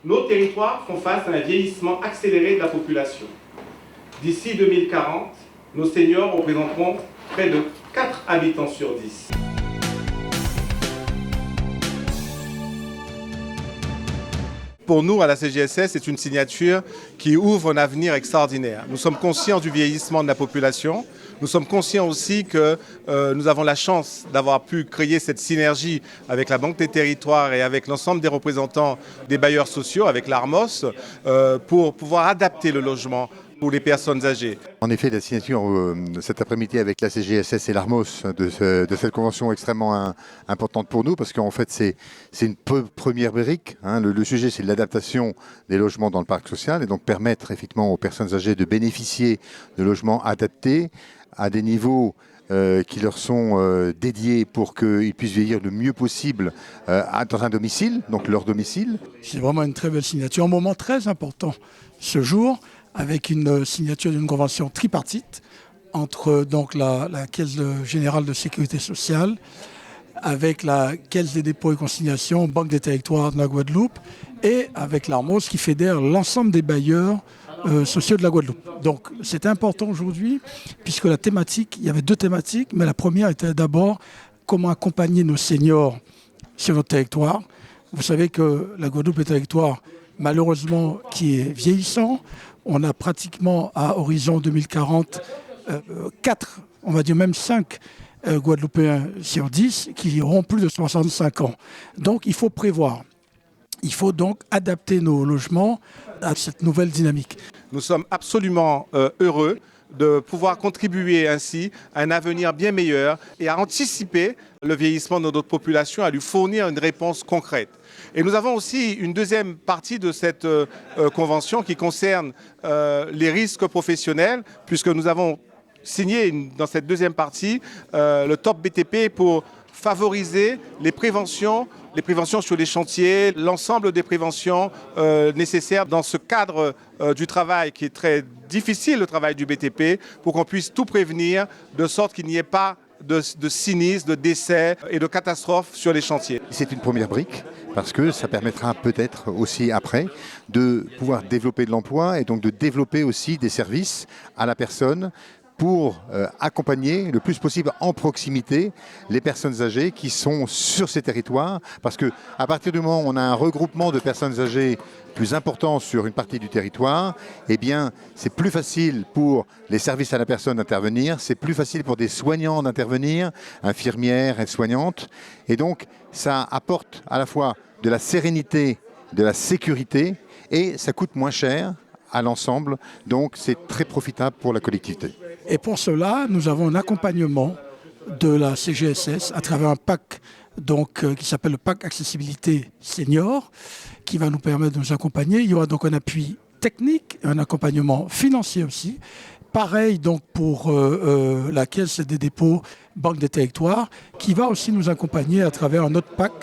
Nos territoires font face à un vieillissement accéléré de la population. D'ici 2040, nos seniors représenteront près de 4 habitants sur 10. Pour nous, à la CGSS, c'est une signature qui ouvre un avenir extraordinaire. Nous sommes conscients du vieillissement de la population. Nous sommes conscients aussi que nous avons la chance d'avoir pu créer cette synergie avec la Banque des Territoires et avec l'ensemble des représentants des bailleurs sociaux, avec l'ARMOS, pour pouvoir adapter le logement pour les personnes âgées. En effet, la signature cet après-midi avec la CGSS et l'ARMOS de cette convention extrêmement importante pour nous, parce qu'en fait c'est une première brique. Le sujet, c'est l'adaptation des logements dans le parc social et donc permettre effectivement aux personnes âgées de bénéficier de logements adaptés à des niveaux qui leur sont dédiés pour qu'ils puissent vieillir le mieux possible dans un domicile, donc leur domicile. C'est vraiment une très belle signature, un moment très important ce jour, avec une signature d'une convention tripartite entre donc la Caisse générale de sécurité sociale, avec la Caisse des dépôts et consignations, Banque des territoires de la Guadeloupe, et avec l'ARMOS qui fédère l'ensemble des bailleurs sociaux de la Guadeloupe. Donc c'est important aujourd'hui, puisque la thématique, il y avait deux thématiques, mais la première était d'abord comment accompagner nos seniors sur notre territoire. Vous savez que la Guadeloupe est un territoire malheureusement qui est vieillissant. On a pratiquement à horizon 2040 4, on va dire même 5 Guadeloupéens sur 10 qui auront plus de 65 ans. Donc il faut prévoir. Il faut donc adapter nos logements à cette nouvelle dynamique. Nous sommes absolument heureux de pouvoir contribuer ainsi à un avenir bien meilleur et à anticiper le vieillissement de notre population, à lui fournir une réponse concrète. Et nous avons aussi une deuxième partie de cette convention qui concerne les risques professionnels, puisque nous avons signé dans cette deuxième partie le top BTP pour favoriser les préventions sur les chantiers, l'ensemble des préventions nécessaires dans ce cadre du travail qui est très difficile, le travail du BTP, pour qu'on puisse tout prévenir de sorte qu'il n'y ait pas de sinistres, de décès et de catastrophes sur les chantiers. C'est une première brique parce que ça permettra peut-être aussi après de pouvoir développer de l'emploi et donc de développer aussi des services à la personne pour accompagner le plus possible en proximité les personnes âgées qui sont sur ces territoires. Parce qu'à partir du moment où on a un regroupement de personnes âgées plus important sur une partie du territoire, eh bien, c'est plus facile pour les services à la personne d'intervenir, c'est plus facile pour des soignants d'intervenir, infirmières, aides-soignantes. Et donc, ça apporte à la fois de la sérénité, de la sécurité, et ça coûte moins cher à l'ensemble. Donc, c'est très profitable pour la collectivité. Et pour cela, nous avons un accompagnement de la CGSS à travers un PAC qui s'appelle le PAC Accessibilité Senior, qui va nous permettre de nous accompagner. Il y aura donc un appui technique, un accompagnement financier aussi. Pareil donc pour la Caisse des dépôts, Banque des territoires, qui va aussi nous accompagner à travers un autre PAC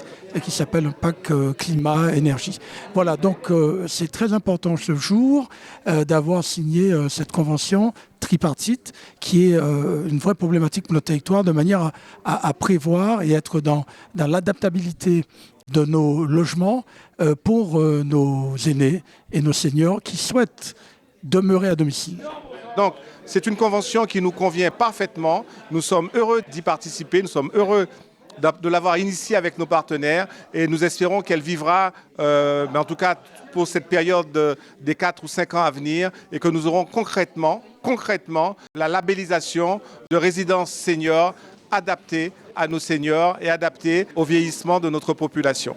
qui s'appelle un PAC climat-énergie. Voilà, donc c'est très important ce jour d'avoir signé cette convention tripartite qui est une vraie problématique pour notre territoire, de manière à prévoir et être dans l'adaptabilité de nos logements pour nos aînés et nos seniors qui souhaitent demeurer à domicile. Donc, c'est une convention qui nous convient parfaitement. Nous sommes heureux d'y participer, nous sommes heureux de l'avoir initiée avec nos partenaires et nous espérons qu'elle vivra, mais en tout cas pour cette période des 4 ou 5 ans à venir, et que nous aurons concrètement la labellisation de résidences seniors adaptées à nos seniors et adaptées au vieillissement de notre population.